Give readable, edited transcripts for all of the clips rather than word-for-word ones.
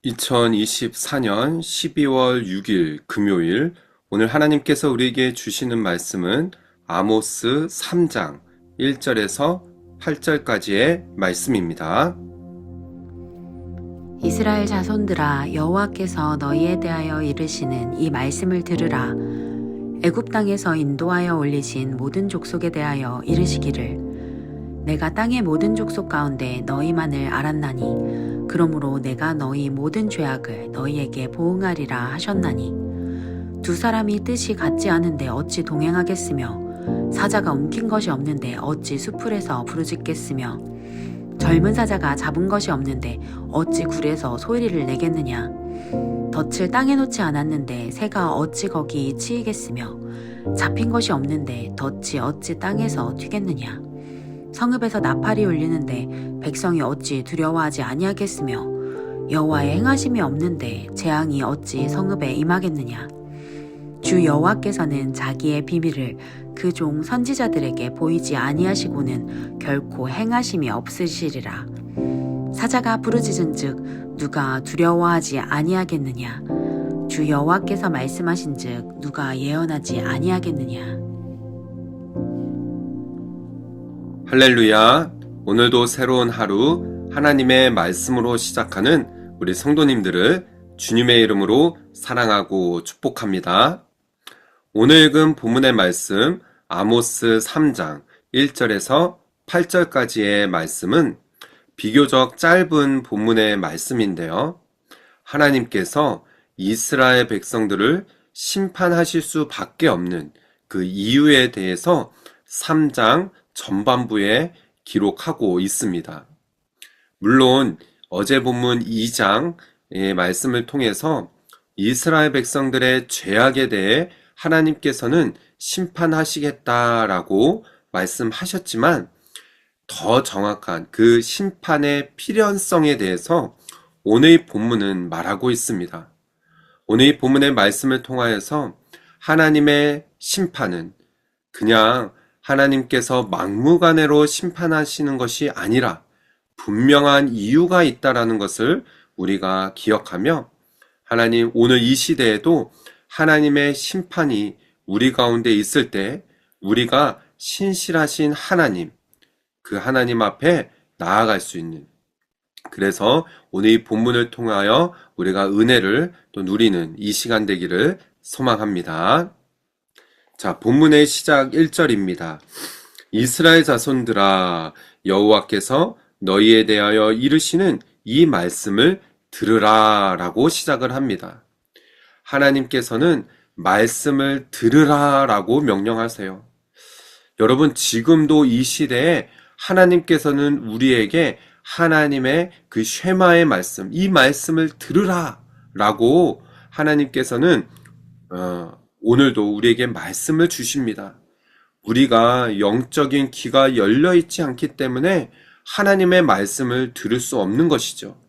(2024년 12월 6일) 금요일, 오늘 하나님께서 우리에게 주시는 말씀은 아모스 3장 1절에서 8절까지의 말씀입니다. 이스라엘 자손들아, 여호와께서 너희에 대하여 이르시는 이 말씀을 들으라. 애굽 땅에서 인도하여 올리신 모든 족속에 대하여 이르시기를, 내가 땅의 모든 족속 가운데 너희만을 알았나니 그러므로 내가 너희 모든 죄악을 너희에게 보응하리라 하셨나니, 두 사람이 뜻이 같지 않은데 어찌 동행하겠으며, 사자가 움킨 것이 없는데 어찌 수풀에서 부르짖겠으며, 젊은 사자가 잡은 것이 없는데 어찌 굴에서 소리를 내겠느냐. 덫을 땅에 놓지 않았는데 새가 어찌 거기 치이겠으며, 잡힌 것이 없는데 덫이 어찌 땅에서 튀겠느냐. 성읍에서 나팔이 울리는데 백성이 어찌 두려워하지 아니하겠으며, 여호와의 행하심이 없는데 재앙이 어찌 성읍에 임하겠느냐. 주 여호와께서는 자기의 비밀을 그 종 선지자들에게 보이지 아니하시고는 결코 행하심이 없으시리라. 사자가 부르짖은즉 누가 두려워하지 아니하겠느냐. 주 여호와께서 말씀하신즉 누가 예언하지 아니하겠느냐. 할렐루야! 오늘도 새로운 하루 하나님의 말씀으로 시작하는 우리 성도님들을 주님의 이름으로 사랑하고 축복합니다. 오늘 읽은 본문의 말씀 아모스 3장 1절에서 8절까지의 말씀은 비교적 짧은 본문의 말씀인데요. 하나님께서 이스라엘 백성들을 심판하실 수밖에 없는 그 이유에 대해서 3장 전반부에 기록하고 있습니다. 물론 어제 본문 2장의 말씀을 통해서 이스라엘 백성들의 죄악에 대해 하나님께서는 심판하시겠다라고 말씀하셨지만, 더 정확한 그 심판의 필연성에 대해서 오늘 본문은 말하고 있습니다. 오늘 본문의 말씀을 통하여서 하나님의 심판은 그냥 하나님께서 막무가내로 심판하시는 것이 아니라 분명한 이유가 있다라는 것을 우리가 기억하며, 하나님 오늘 이 시대에도 하나님의 심판이 우리 가운데 있을 때 우리가 신실하신 하나님, 그 하나님 앞에 나아갈 수 있는, 그래서 오늘 이 본문을 통하여 우리가 은혜를 또 누리는 이 시간 되기를 소망합니다. 자, 본문의 시작 1절입니다. 이스라엘 자손들아, 여호와께서 너희에 대하여 이르시는 이 말씀을 들으라 라고 시작을 합니다. 하나님께서는 말씀을 들으라 라고 명령하세요. 여러분, 지금도 이 시대에 하나님께서는 우리에게 하나님의 그 쉐마의 말씀, 이 말씀을 들으라 라고 하나님께서는 오늘도 우리에게 말씀을 주십니다. 우리가 영적인 귀가 열려 있지 않기 때문에 하나님의 말씀을 들을 수 없는 것이죠.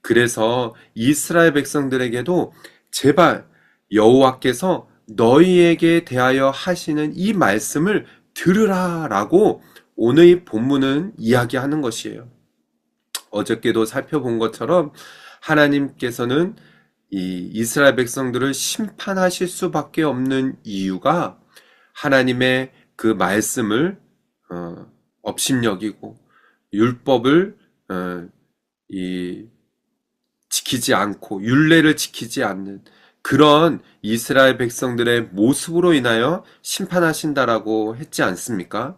그래서 이스라엘 백성들에게도 제발 여호와께서 너희에게 대하여 하시는 이 말씀을 들으라 라고 오늘 본문은 이야기하는 것이에요. 어저께도 살펴본 것처럼 하나님께서는 이 이스라엘 백성들을 심판하실 수밖에 없는 이유가 하나님의 그 말씀을 업신여기고 율법을 지키지 않고 율례를 지키지 않는 그런 이스라엘 백성들의 모습으로 인하여 심판하신다라고 했지 않습니까?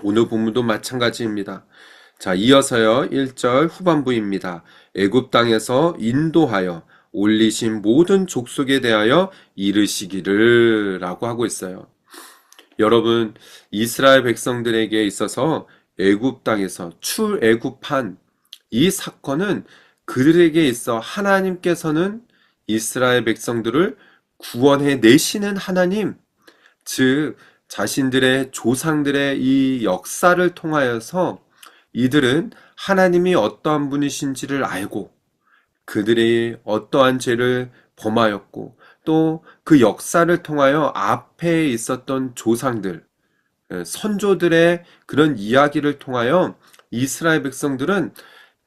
오늘 본문도 마찬가지입니다. 자, 이어서요 1절 후반부입니다. 애굽 땅에서 인도하여 올리신 모든 족속에 대하여 이르시기를 라고 하고 있어요. 여러분, 이스라엘 백성들에게 있어서 애굽 땅에서 출애굽한 이 사건은 그들에게 있어 하나님께서는 이스라엘 백성들을 구원해 내시는 하나님, 즉 자신들의 조상들의 이 역사를 통하여서 이들은 하나님이 어떠한 분이신지를 알고 그들이 어떠한 죄를 범하였고 또 그 역사를 통하여 앞에 있었던 조상들, 선조들의 그런 이야기를 통하여 이스라엘 백성들은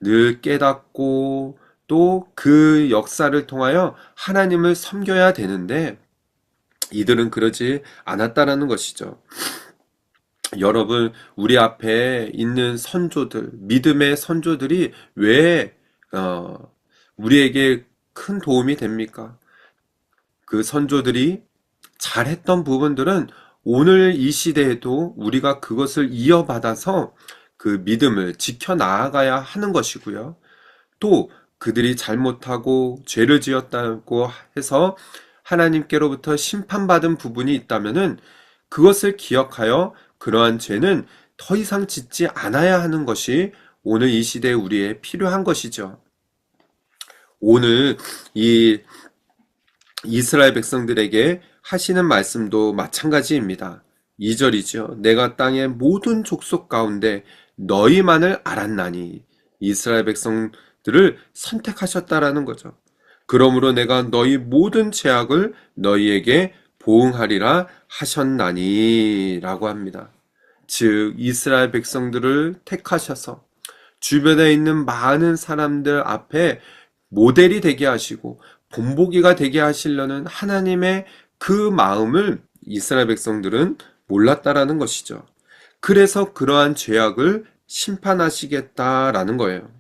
늘 깨닫고 또 그 역사를 통하여 하나님을 섬겨야 되는데 이들은 그러지 않았다라는 것이죠. 여러분, 우리 앞에 있는 선조들, 믿음의 선조들이 왜 우리에게 큰 도움이 됩니까? 그 선조들이 잘했던 부분들은 오늘 이 시대에도 우리가 그것을 이어받아서 그 믿음을 지켜나가야 하는 것이고요. 또 그들이 잘못하고 죄를 지었다고 해서 하나님께로부터 심판받은 부분이 있다면은 그것을 기억하여 그러한 죄는 더 이상 짓지 않아야 하는 것이 오늘 이 시대에 우리의 필요한 것이죠. 오늘 이 이스라엘 백성들에게 하시는 말씀도 마찬가지입니다. 2절이죠. 내가 땅의 모든 족속 가운데 너희만을 알았나니 이스라엘 백성들을 선택하셨다라는 거죠. 그러므로 내가 너희 모든 죄악을 너희에게 보응하리라 하셨나니 라고 합니다. 즉 이스라엘 백성들을 택하셔서 주변에 있는 많은 사람들 앞에 모델이 되게 하시고 본보기가 되게 하시려는 하나님의 그 마음을 이스라엘 백성들은 몰랐다라는 것이죠. 그래서 그러한 죄악을 심판하시겠다라는 거예요.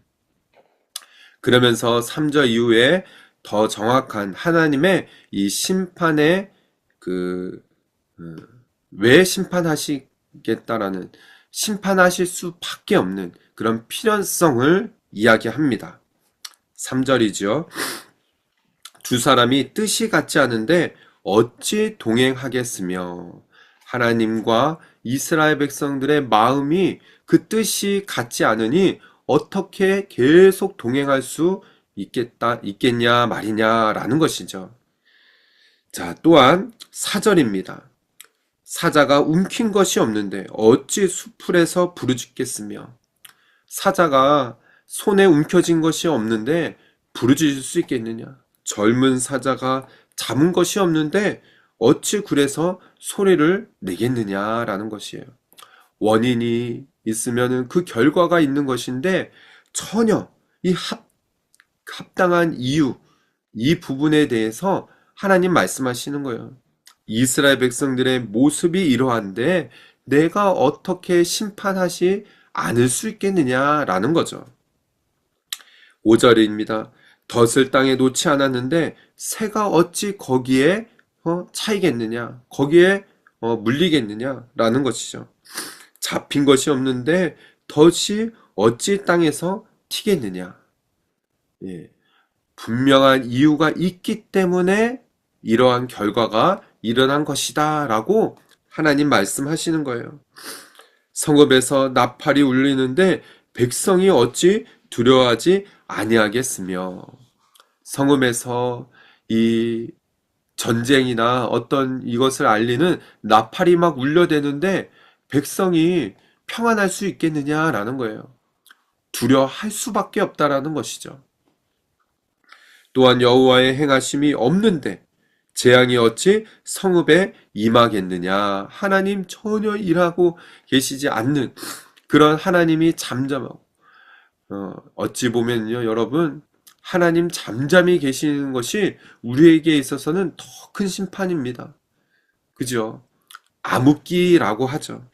그러면서 3절 이후에 더 정확한 하나님의 이 심판의 왜 심판하시겠다라는 심판하실 수밖에 없는 그런 필연성을 이야기합니다. 3절이죠. 두 사람이 뜻이 같지 않은데 어찌 동행하겠으며 하나님과 이스라엘 백성들의 마음이 그 뜻이 같지 않으니 어떻게 계속 동행할 수 있겠냐 말이냐라는 것이죠. 자, 또한 4절입니다. 사자가 움킨 것이 없는데 어찌 수풀에서 부르짖겠으며 사자가 손에 움켜진 것이 없는데 부르짖을 수 있겠느냐? 젊은 사자가 잡은 것이 없는데 어찌 굴에서 소리를 내겠느냐라는 것이에요. 원인이 있으면 그 결과가 있는 것인데 전혀 이 합당한 이유, 이 부분에 대해서 하나님 말씀하시는 거예요. 이스라엘 백성들의 모습이 이러한데 내가 어떻게 심판하지 않을 수 있겠느냐라는 거죠. 5절입니다. 덫을 땅에 놓지 않았는데 새가 어찌 거기에 차이겠느냐, 거기에 물리겠느냐라는 것이죠. 잡힌 것이 없는데 덫이 어찌 땅에서 튀겠느냐. 예, 분명한 이유가 있기 때문에 이러한 결과가 일어난 것이다 라고 하나님 말씀하시는 거예요. 성읍에서 나팔이 울리는데 백성이 어찌 두려워하지 아니하겠으며 성읍에서 이 전쟁이나 어떤 이것을 알리는 나팔이 막 울려대는데 백성이 평안할 수 있겠느냐라는 거예요. 두려워할 수밖에 없다라는 것이죠. 또한 여호와의 행하심이 없는데 재앙이 어찌 성읍에 임하겠느냐. 하나님 전혀 일하고 계시지 않는 그런 하나님이 잠잠하고 어찌 보면요 여러분 하나님 잠잠히 계시는 것이 우리에게 있어서는 더 큰 심판입니다. 그죠? 암흑기라고 하죠.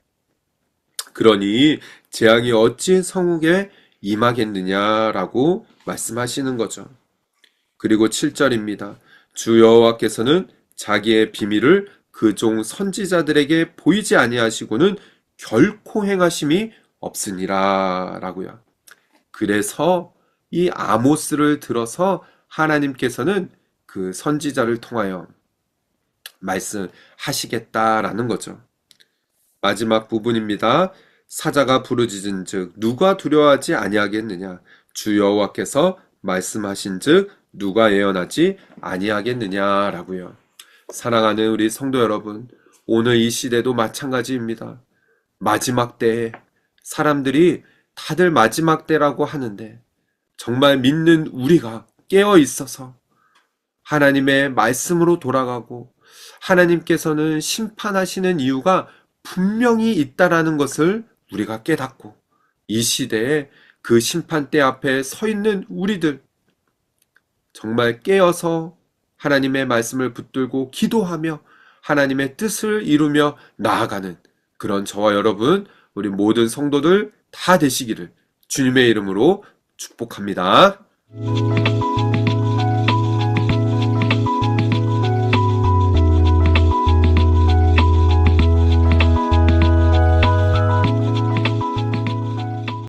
그러니 재앙이 어찌 성읍에 임하겠느냐라고 말씀하시는 거죠. 그리고 7절입니다. 주 여호와께서는 자기의 비밀을 그 종 선지자들에게 보이지 아니하시고는 결코 행하심이 없으니라 라고요. 그래서 이 아모스를 들어서 하나님께서는 그 선지자를 통하여 말씀하시겠다라는 거죠. 마지막 부분입니다. 사자가 부르짖은즉 누가 두려워하지 아니하겠느냐. 주 여호와께서 말씀하신즉 누가 예언하지 아니하겠느냐라고요. 사랑하는 우리 성도 여러분, 오늘 이 시대도 마찬가지입니다. 마지막 때에 사람들이 다들 마지막 때라고 하는데 정말 믿는 우리가 깨어 있어서 하나님의 말씀으로 돌아가고 하나님께서는 심판하시는 이유가 분명히 있다라는 것을 우리가 깨닫고 이 시대에 그 심판대 앞에 서 있는 우리들 정말 깨어서 하나님의 말씀을 붙들고 기도하며 하나님의 뜻을 이루며 나아가는 그런 저와 여러분, 우리 모든 성도들 다 되시기를 주님의 이름으로 축복합니다.